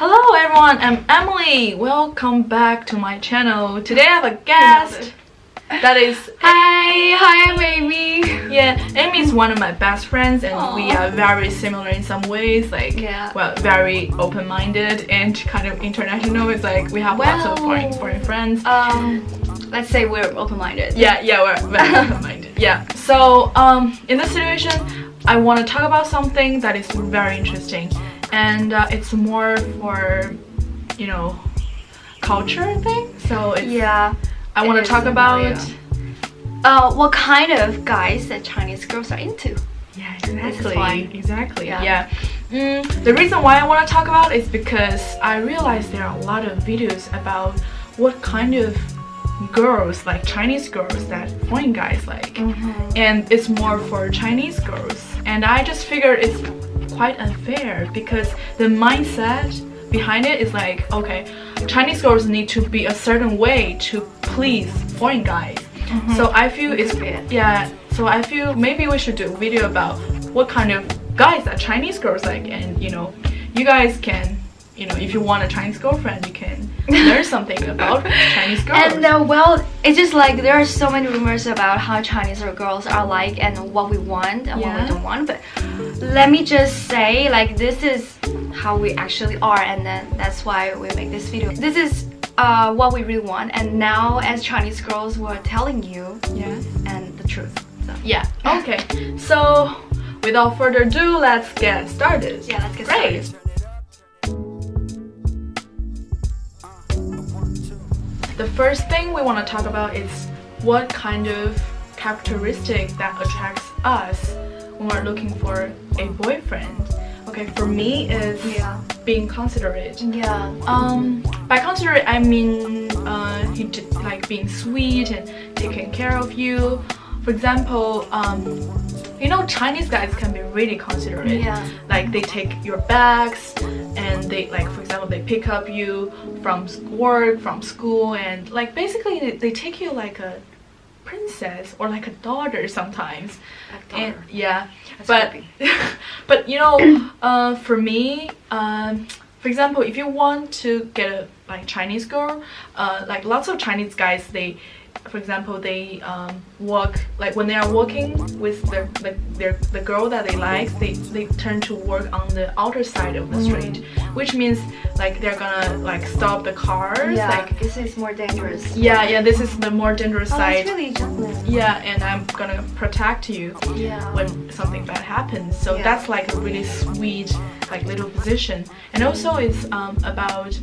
Hello everyone, I'm Emily. Welcome back to my channel. Today I have a guest. That is Hi, I'm Amy. Yeah, Amy is one of my best friends, and we are very similar in some ways. Well, very open-minded and kind of international. It's like we have lots of foreign friends. Let's say we're open-minded. Yeah, we're very open-minded. Yeah. So, in this situation, I want to talk about something that is very interesting, and it's more for, culture thing. So it's, I want to talk about what kind of guys that Chinese girls are into. Yeah, exactly. Yeah. The reason why I want to talk about is because I realized there are a lot of videos about what kind of girls, like Chinese girls, that foreign guys like, and it's more for Chinese girls. And I just figured it's quite unfair because the mindset behind it is like, okay, Chinese girls need to be a certain way to please foreign guys. So I feel so I feel maybe we should do a video about what kind of guys that Chinese girls like, and you guys can, if you want a Chinese girlfriend, you can learn something about Chinese girls. And it's just like there are so many rumors about how Chinese girls are like and what we want and what we don't want, but let me just say, like, this is how we actually are, and then that's why we make this video. This is what we really want, and now as Chinese girls we're telling you and the truth. So. Okay, so without further ado, let's get started. Let's get started. The first thing we want to talk about is what kind of characteristic that attracts us when we're looking for a boyfriend. Okay, for me is being considerate. By considerate I mean he like being sweet and taking care of you. For example, Chinese guys can be really considerate. Like they take your bags, and they, like, for example, they pick up you from work, from school, and like basically they take you like a princess or like a daughter sometimes. And but for me, for example, if you want to get a Chinese girl, like lots of Chinese guys, for example, they work, like when they are working with the girl that they like, they turn to work on the outer side of the street, which means like they're gonna like stop the cars. Like this is more dangerous. This is the more dangerous side. That's really gentleman. And I'm gonna protect you when something bad happens. So that's like a really sweet, like, little position. And also it's about,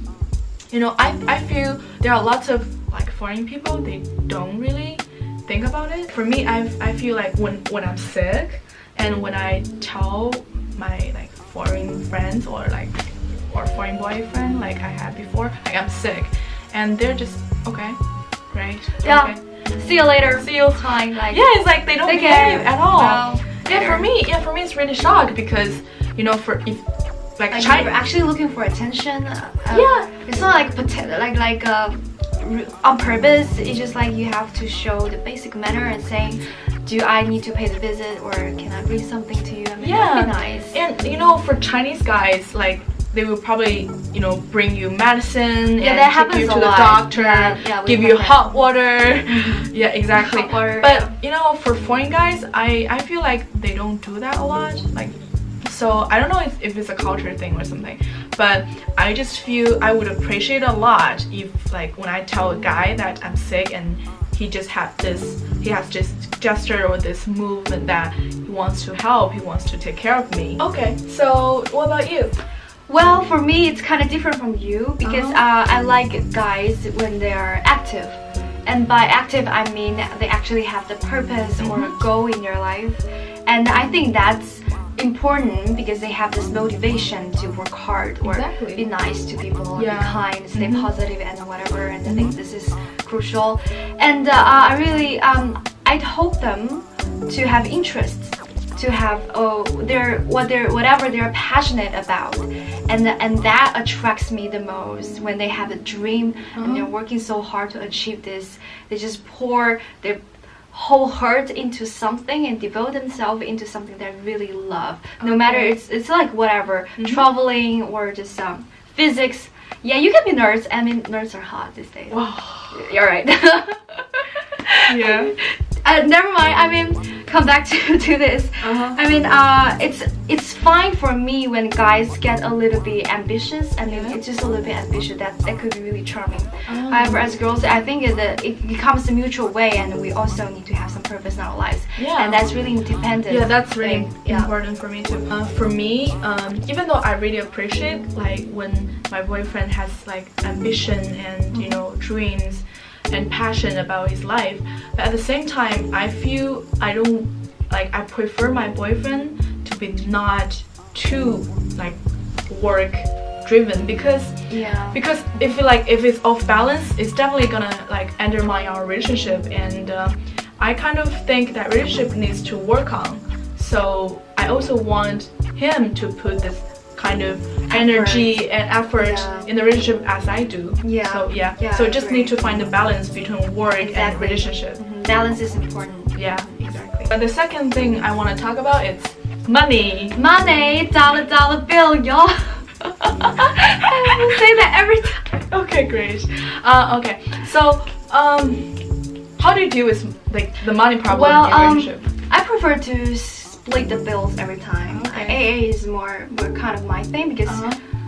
I feel there are lots of like foreign people, they don't really think about it. For me, I feel like when I'm sick, and when I tell my like foreign friends or foreign boyfriend like I had before, like I'm sick, and they're just okay, great, okay, see you later, see you, fine. Like it's like they don't behave at all. Well, for me it's really shocked because like China, you're actually looking for attention. It's not like on purpose. It's just like you have to show the basic manner and saying, do I need to pay the visit, or can I bring something to you? I mean, that'd be nice. And for Chinese guys, like they will probably bring you medicine and take you to the doctor, give you hot water. Exactly. Hot water, but for foreign guys, I feel like they don't do that a lot. Like, so I don't know if it's a culture thing or something, but I just feel I would appreciate a lot if, like, when I tell a guy that I'm sick and he has this gesture or this movement that he wants to help, he wants to take care of me. Okay, so what about you? Well, for me it's kind of different from you because I like guys when they are active. And by active I mean they actually have the purpose or a goal in their life. And I think that's important because they have this motivation to work hard or be nice to people, be kind, stay positive and whatever, and I think this is crucial. And I really I'd hope them to have interests, to have whatever they're passionate about, and that attracts me the most. When they have a dream and they're working so hard to achieve this, they just pour their whole heart into something and devote themselves into something they really love. No matter it's like whatever, traveling or just physics. Yeah, you can be nerds. I mean, nerds are hot these days. Wow. You're right. Yeah. Never mind. I mean, come back to this. I mean, it's fine for me when guys get a little bit ambitious. I mean, it's just a little bit ambitious. That could be really charming. However, as girls, I think it becomes a mutual way, and we also need to have some purpose in our lives. Yeah. And that's really independent. Yeah, that's really important for me too. For me, even though I really appreciate like when my boyfriend has like ambition and you know dreams and passion about his life, but at the same time I feel I prefer my boyfriend to be not too like work driven, because if it's off balance, it's definitely gonna like undermine our relationship, and I kind of think that relationship needs to work on. So I also want him to put this kind of energy and effort in the relationship as I do. So just need to find the balance between work and relationship. Balance is important. Yeah, exactly. But the second thing I want to talk about is money. Dollar bill, y'all. I say that every time. Okay, great. Okay, so how do you deal with like the money problem in your relationship? I prefer to split the bills every time. AA is more kind of my thing, because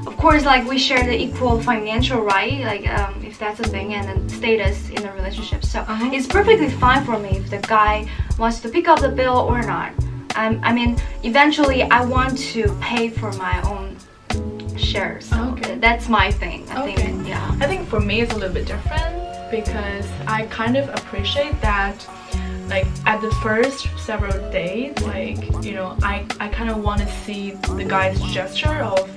of course like we share the equal financial right, like if that's a thing, and then status in the relationship. So it's perfectly fine for me if the guy wants to pick up the bill or not. I mean, eventually I want to pay for my own share, so that's my thing. I think for me it's a little bit different, because I kind of appreciate that like at the first several days, like you know, I kind of want to see the guy's gesture of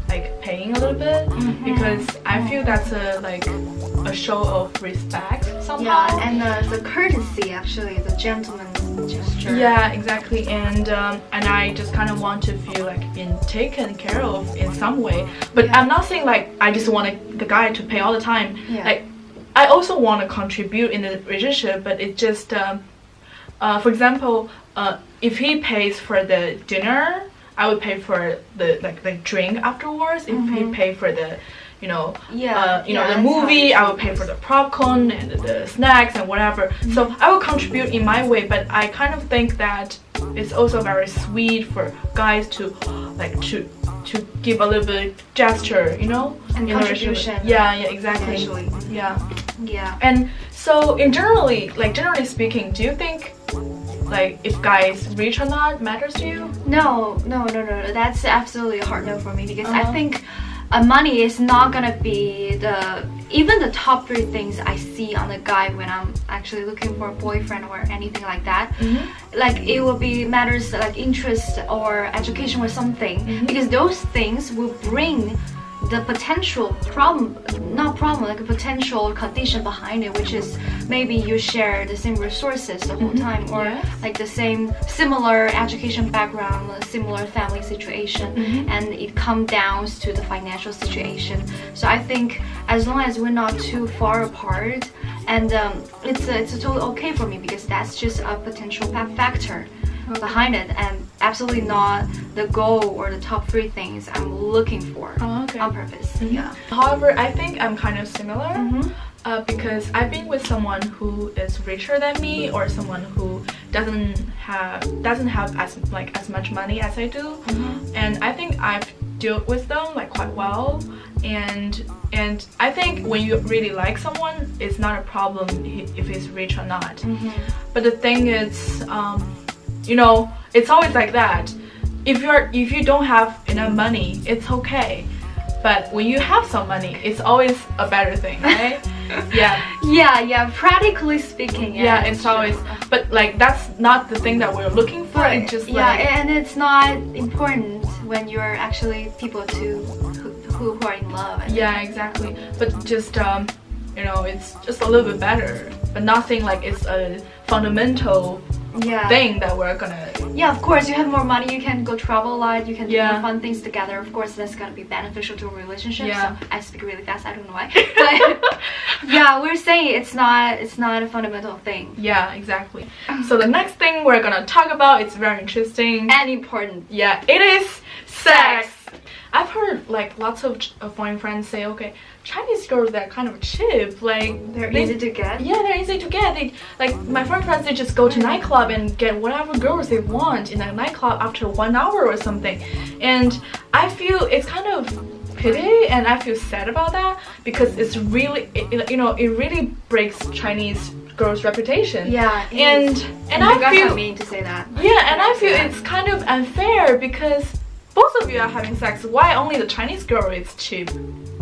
like paying a little bit, because I feel that's a show of respect somehow. Yeah, and the courtesy, actually, the gentleman's gesture. Yeah, exactly. And I just kind of want to feel like being taken care of in some way. But I'm not saying like I just want the guy to pay all the time. Like I also want to contribute in the relationship, but it just for example, if he pays for the dinner, I would pay for the drink afterwards. If he pay for the the movie, I would pay for the popcorn and the snacks and whatever. So I will contribute in my way, but I kind of think that it's also very sweet for guys to like to give a little bit gesture, you know, and contribution. Yeah, exactly. Especially. Yeah. And so generally speaking, do you think like if guys rich or not matters to you? No. That's absolutely a hard no for me, because I think money is not gonna be even the top 3 things I see on a guy when I'm actually looking for a boyfriend or anything like that. Like it will be matters like interest or education or something, because those things will bring the potential like a potential condition behind it, which is maybe you share the same resources the whole time, or like the same similar education background, similar family situation, and it comes down to the financial situation. So I think as long as we're not too far apart, and it's totally okay for me, because that's just a potential factor behind it, and absolutely not the goal or the top 3 things I'm looking for on purpose. However, I think I'm kind of similar, because I've been with someone who is richer than me, or someone who doesn't have as much money as I do, and I think I've dealt with them like quite well, and I think when you really like someone, it's not a problem if he's rich or not. But the thing is, you know, it's always like that. If you don't have enough money, it's okay. But when you have some money, it's always a better thing, right? Yeah. Practically speaking, it's always. But like that's not the thing that we're looking for. It's just and it's not important when you're actually people who are in love. Exactly. But just you know, it's just a little bit better. But nothing like it's a fundamental thing that we're gonna. Of course, you have more money, you can go travel a lot, you can do more fun things together. Of course, that's gonna be beneficial to a relationship. So I speak really fast, I don't know why. But we're saying it's not a fundamental thing. Exactly. So the next thing we're gonna talk about, it's very interesting and important. It is sex. I've heard like lots of foreign friends say, okay, Chinese girls, they're kind of cheap, like they're easy to get. Yeah, they're easy to get. They, like my foreign friends, they just go to nightclub and get whatever girls they want in a nightclub after 1 hour or something. And I feel it's kind of pity, and I feel sad about that, because it's really, you know, it really breaks Chinese girls' reputation. Yeah, and I feel mean to say that. Yeah, and I feel it's kind of unfair, because both of you are having sex. Why only the Chinese girl is cheap?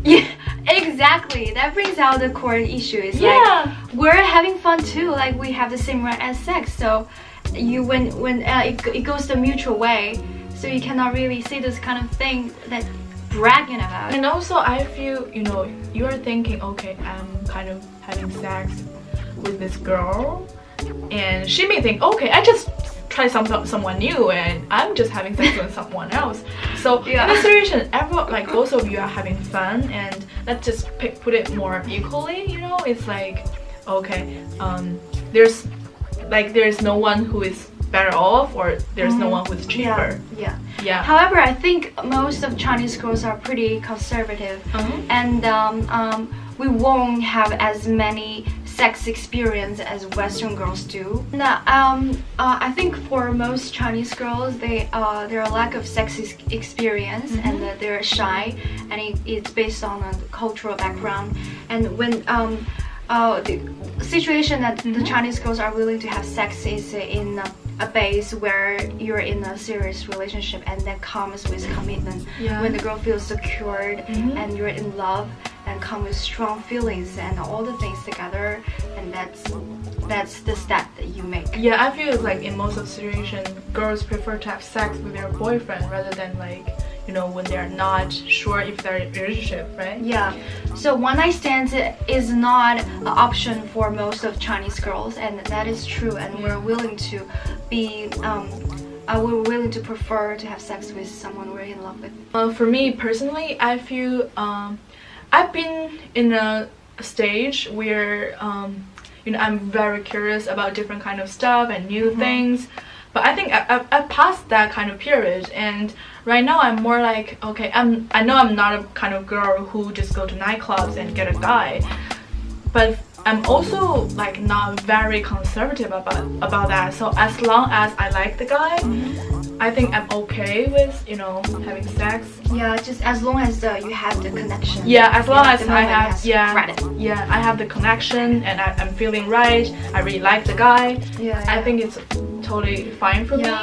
Yeah, exactly. That brings out the core issue. It's like we're having fun too. Like we have the same right as sex. So you when it goes the mutual way. So you cannot really say this kind of thing that bragging about. And also I feel, you know, you are thinking, okay, I'm kind of having sex with this girl, and she may think, okay, I just try someone new and I'm just having sex with someone else. So in this situation, like both of you are having fun, and let's just put it more equally, you know. It's like, okay, there's no one who is better off, or there's no one who's cheaper. Yeah. However, I think most of Chinese girls are pretty conservative, and we won't have as many sex experience as Western girls do. Now, I think for most Chinese girls, there are a lack of sex experience, and they're shy, and it's based on a cultural background. And when the situation that the Chinese girls are willing to have sex is in a base where you're in a serious relationship, and that comes with commitment. When the girl feels secured and you're in love, and come with strong feelings and all the things together, and that's the step that you make. Yeah, I feel like in most of the situations, girls prefer to have sex with their boyfriend rather than, like, you know, when they're not sure if they're in a relationship, right? Yeah. So one night stands is not an option for most of Chinese girls, and that is true. And we're willing to be, we're willing to prefer to have sex with someone we're in love with. For me personally, I feel I've been in a stage where you know, I'm very curious about different kind of stuff and new things, but I think I passed that kind of period, and right now I'm more like, okay, I know I'm not a kind of girl who just go to nightclubs and get a guy, but I'm also like not very conservative about that. So as long as I like the guy, I think I'm okay with, you know, having sex. Yeah, just as long as you have the connection. Yeah, as long as I have, credit. I have the connection and I'm feeling right. I really like the guy. I think it's totally fine for me.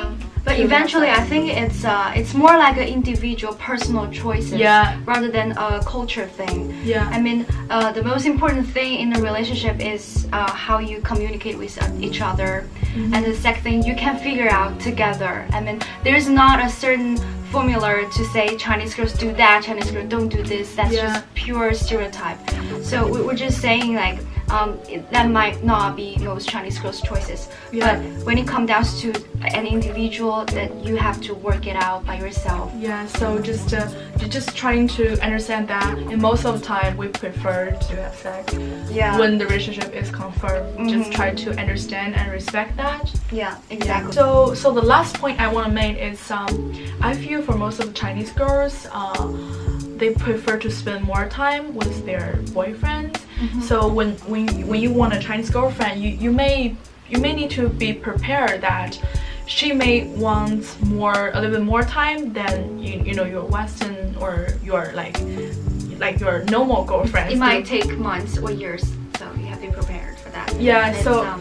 But eventually, I think it's more like an individual, personal choices rather than a culture thing. I mean, the most important thing in a relationship is how you communicate with each other, and the second thing you can figure out together. I mean, there's not a certain formula to say Chinese girls do that, Chinese girls don't do this. That's just pure stereotype. So we're just saying, like, that might not be most Chinese girls' choices, but when it comes down to an individual, that you have to work it out by yourself. So just trying to understand that in most of the time we prefer to have sex when the relationship is confirmed. Just try to understand and respect that. Exactly. So the last point I want to make is I feel for most of the Chinese girls, they prefer to spend more time with their boyfriends. So when you want a Chinese girlfriend, you may need to be prepared that she may want a little bit more time than you know, your Western or your like your normal girlfriend. It might take months or years, so you have to be prepared for that. You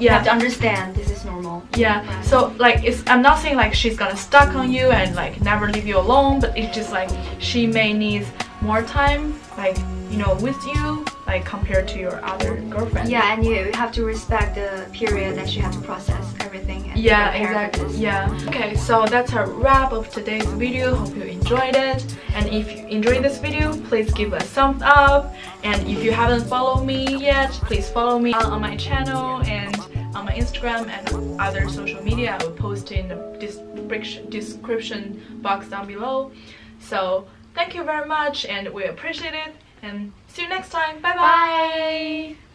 have to understand this is normal. So like, I'm not saying like she's gonna stuck on you and like never leave you alone, but it's just like she may need more time, like, you know, with you, like compared to your other girlfriend. And you have to respect the period that you have to process everything. And exactly. Okay, so that's a wrap of today's video. Hope you enjoyed it, and if you enjoyed this video, please give a thumbs up, and if you haven't followed me yet, please follow me on my channel and on my Instagram and other social media. I will post in the description box down below. So thank you very much, and we appreciate it, and see you next time. Bye bye.